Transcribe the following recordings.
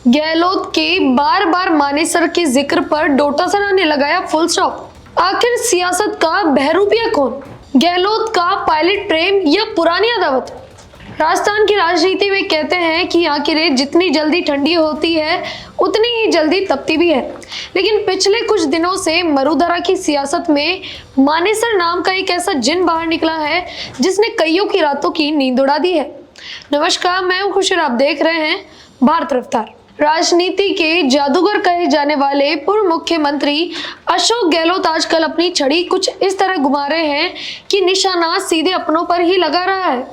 गहलोत के बार बार मानेसर के जिक्र पर डोटासरा ने लगाया फुल स्टॉप। आखिर सियासत का बहरूपिया कौन? गहलोत का पायलट प्रेम या पुरानी अदावत? राजस्थान की राजनीति में कहते हैं कि यहाँ की रेत जितनी जल्दी ठंडी होती है उतनी ही जल्दी तपती भी है। लेकिन पिछले कुछ दिनों से मरुधरा की सियासत में मानेसर नाम का एक ऐसा जिन बाहर निकला है जिसने कईयों की रातों की नींद उड़ा दी है। नमस्कार, मैं हूं खुशी और आप देख रहे हैं भारत रफ्तार। राजनीति के जादूगर कहे जाने वाले पूर्व मुख्यमंत्री अशोक गहलोत आजकल अपनी छड़ी कुछ इस तरह घुमा रहे हैं कि निशाना सीधे अपनों पर ही लगा रहा है।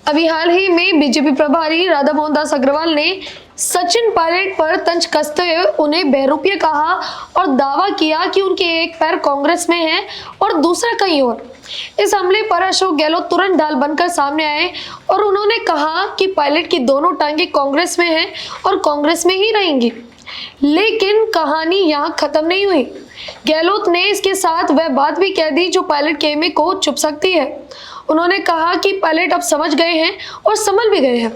अभी हाल ही में बीजेपी प्रभारी राधा मोहन दास अग्रवाल ने सचिन पायलट पर तंज कसते हुए उन्हें बहरूपिया कहा और दावा किया कि उनके एक पैर कांग्रेस में है और दूसरा कहीं और। इस हमले पर अशोक गहलोत तुरंत ढाल बनकर सामने आए और उन्होंने कहा कि पायलट की दोनों टांगे कांग्रेस में हैं और कांग्रेस में ही रहेंगी। लेकिन कहानी यहाँ खत्म नहीं हुई। गहलोत ने इसके साथ वह बात भी कह दी जो पायलट कहने को छुप सकती है। उन्होंने कहा कि पायलट अब समझ गए हैं और संभल भी गए हैं।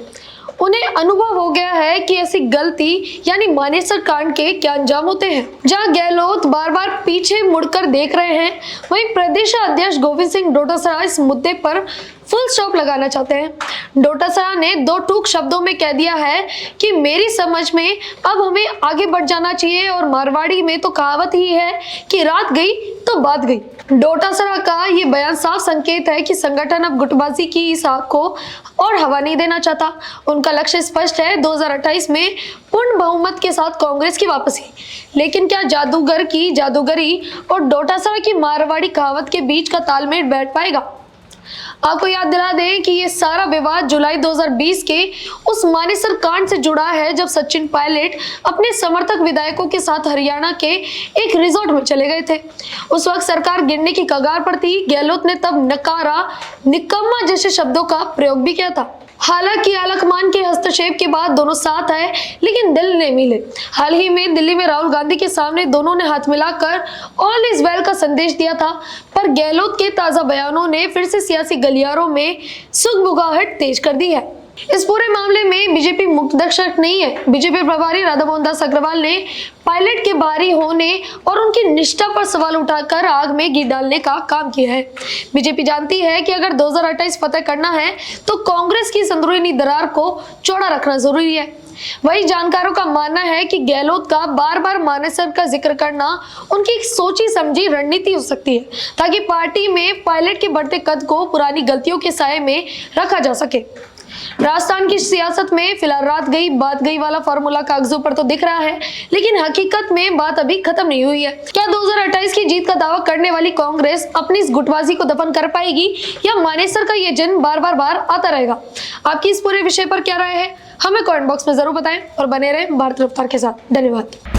उन्हें अनुभव हो गया है कि ऐसी गलती यानी मानेसर कांड के क्या अंजाम होते हैं। जहां गहलोत बार बार पीछे मुड़कर देख रहे हैं, वहीं प्रदेश अध्यक्ष गोविंद सिंह डोटासरा इस मुद्दे पर फुल स्टॉप लगाना चाहते हैं। डोटासरा ने दो टूक शब्दों में कह दिया है कि मेरी समझ में अब हमें आगे बढ़ जाना चाहिए और मारवाड़ी में तो कहावत ही है कि रात गई तो बात गई। डोटासरा का ये बयान साफ संकेत है कि संगठन अब गुटबाजी की इस आग को और हवा नहीं देना चाहता। उनका लक्ष्य स्पष्ट है, 2028 में पूर्ण बहुमत के साथ कांग्रेस की वापसी। लेकिन क्या जादूगर की जादूगरी और डोटासरा की मारवाड़ी कहावत के बीच का तालमेल बैठ पाएगा? आपको याद दिला दें कि ये सारा विवाद जुलाई 2020 के उस मानेसर कांड से जुड़ा है जब सचिन पायलट अपने समर्थक विधायकों के साथ हरियाणा के एक रिजॉर्ट में चले गए थे। उस वक्त सरकार गिरने की कगार पर थी। गहलोत ने तब नकारा, निकम्मा जैसे शब्दों का प्रयोग भी किया था। हालांकि आलकमान के हस्तक्षेप के बाद दोनों साथ आए लेकिन दिल नहीं मिले। हाल ही में दिल्ली में राहुल गांधी के सामने दोनों ने हाथ मिलाकर ऑल इज वेल का संदेश दिया था, पर गहलोत के ताजा बयानों ने फिर से सियासी गलियारों में सुगबुगाहट तेज कर दी है। इस पूरे मामले में बीजेपी मुख्यदर्शक नहीं है। बीजेपी प्रभारी राधा मोहन दास अग्रवाल ने पायलट के बाहरी होने और उनकी निष्ठा पर सवाल उठाकर आग में घी डालने का काम किया है। बीजेपी जानती है कि अगर 2028 फतेह करना है तो कांग्रेस की अंदरूनी दरार को चौड़ा रखना जरूरी है। वही जानकारों का मानना है कि गहलोत का बार बार मानेसर का जिक्र करना उनकी एक सोची समझी रणनीति हो सकती है ताकि पार्टी में पायलट के बढ़ते कद को पुरानी गलतियों के साये में रखा जा सके। राजस्थान की सियासत में फिलहाल रात गई बात गई वाला फॉर्मूला कागजों पर तो दिख रहा है, लेकिन हकीकत में बात अभी खत्म नहीं हुई है। क्या 2028 की जीत का दावा करने वाली कांग्रेस अपनी इस गुटबाजी को दफन कर पाएगी या मानेसर का ये जिन बार बार आता रहेगा? आपकी इस पूरे विषय पर क्या राय है, हमें कमेंट बॉक्स में जरूर बताएं और बने रहें भारत रफ्तार के साथ। धन्यवाद।